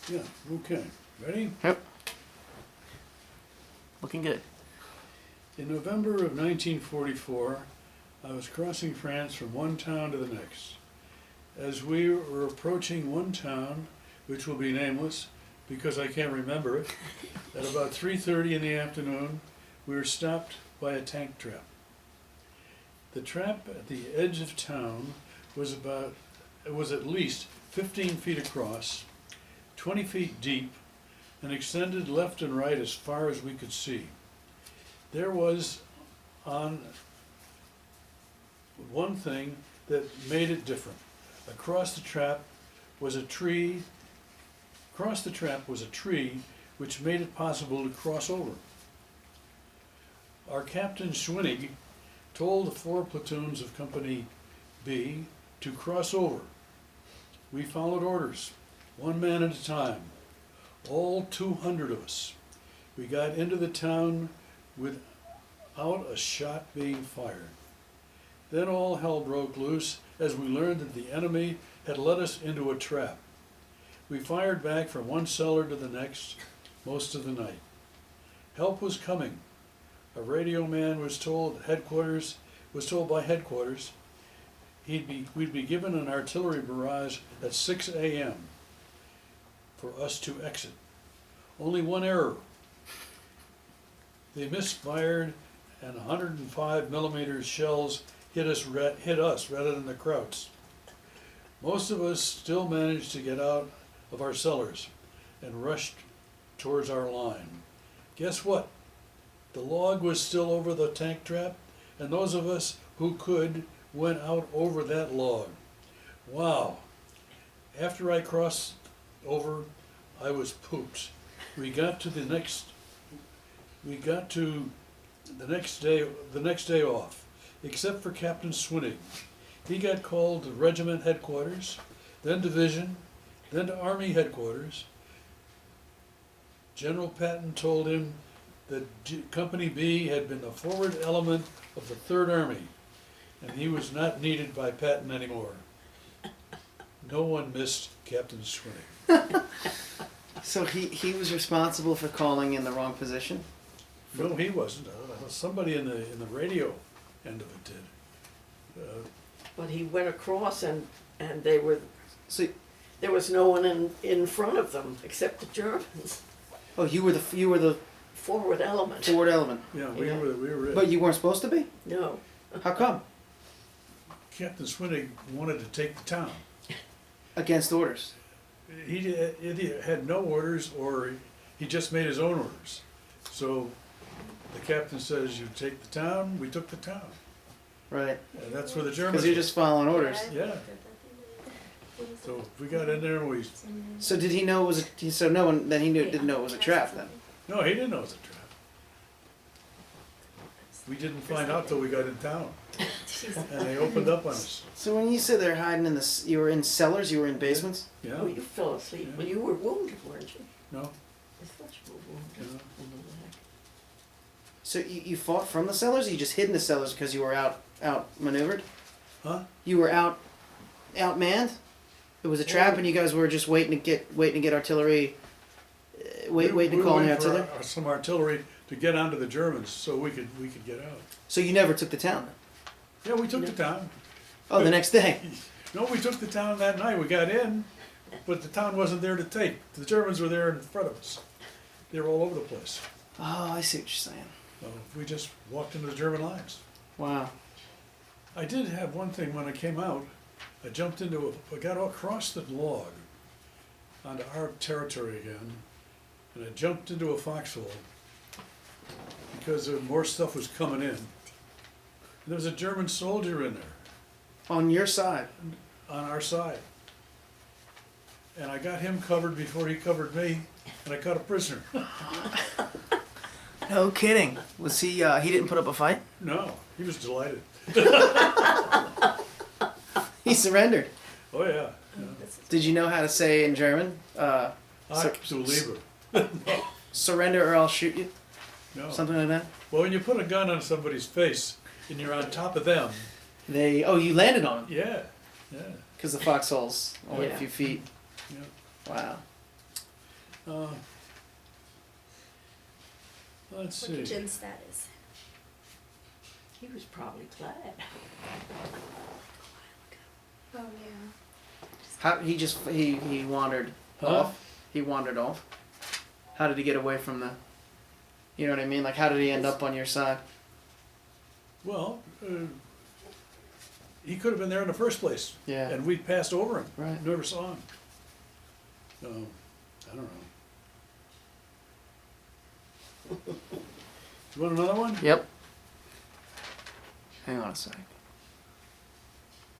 Yeah, okay. Ready? Yep. Looking good. In November of 1944, I was crossing France from one town to the next. As we were approaching one town, which will be nameless because I can't remember it, at about 3:30 in the afternoon, we were stopped by a tank trap. The trap at the edge of town was at least 15 feet across, 20 feet deep, and extended left and right as far as we could see. There was on one thing that made it different. Across the trap was a tree which made it possible to cross over. Our Captain Sweeney told the 4 platoons of Company B to cross over. We followed orders, 1 man at a time, all 200 of us. We got into the town without a shot being fired. Then all hell broke loose as we learned that the enemy had led us into a trap. We fired back from one cellar to the next most of the night. Help was coming. A radio man was told by headquarters we'd be given an artillery barrage at 6 a.m. for us to exit. Only one error. They misfired and 105 millimeter shells hit us rather than the Krauts. Most of us still managed to get out of our cellars and rushed towards our line. Guess what? The log was still over the tank trap, and those of us who could went out over that log. Wow. After I crossed over, I was pooped. We got to the next day off, except for Captain Sweeney. He got called to regiment headquarters, then division, then to Army headquarters. General Patton told him that Company B had been the forward element of the 3rd Army, and he was not needed by Patton anymore. No one missed Captain Sweeney. So he was responsible for calling in the wrong position? No, he wasn't. Somebody in the radio end of it did. But he went across and they were, So, there was no one in front of them except the Germans. oh, you were the Forward element. forward element, Yeah, we Yeah. were it. but you weren't supposed to be? No. How come? Captain Sweeney wanted to take the town. Against orders. He had no orders, or he just made his own orders. So the captain says, "You take the town." We took the town, Right. and that's where the Germans. Because you're just following orders. Yeah. So we got in there and we. So did he know it was a, so no one, then he didn't know it was a trap then? No, he didn't know it was a trap. We didn't find out till we got in town, and they opened up on us. So when you said they're hiding in you were in cellars, you were in basements? Yeah. Oh, you fell asleep. Yeah. Well, you were wounded, weren't you? No. I thought you were wounded Yeah. in the leg. So you fought from the cellars, or you just hid in the cellars because you were outmaneuvered? Huh? You were outmanned? It was a trap and you guys were just waiting to get artillery, waiting to call in the artillery? Some artillery to get onto the Germans so we could get out. So you never took the town then? Yeah, we took the town. Oh, the next day? No, we took the town that night. We got in, but the town wasn't there to take. The Germans were there in front of us. They were all over the place. Oh, I see what you're saying. So we just walked into the German lines. Wow. I did have one thing when I came out. I got across the log onto our territory again, and I jumped into a foxhole because more stuff was coming in. And there was a German soldier in there On your side? on our side. And I got him covered before he covered me, and I caught a prisoner. No kidding. Was he didn't put up a fight? No, he was delighted. He surrendered. Oh, yeah. Did you know how to say in German? Unbeliever. Surrender or I'll shoot you? No. Something like that? Well, when you put a gun on somebody's face and you're on top of them, You landed on him? yeah, yeah. Because the foxhole's only a Yeah. few feet. Yeah. Wow. Uh, let's Look at see. Jim's status. He was probably glad. Oh yeah. How he wandered Huh? off. He wandered off. How did he get away from the? You know what I mean? Like, how did he end up on your side? Well, he could have been there in the first place. Yeah. And we passed over him. Right. Never saw him. So, I don't know. You want another one? Yep. Hang on a sec.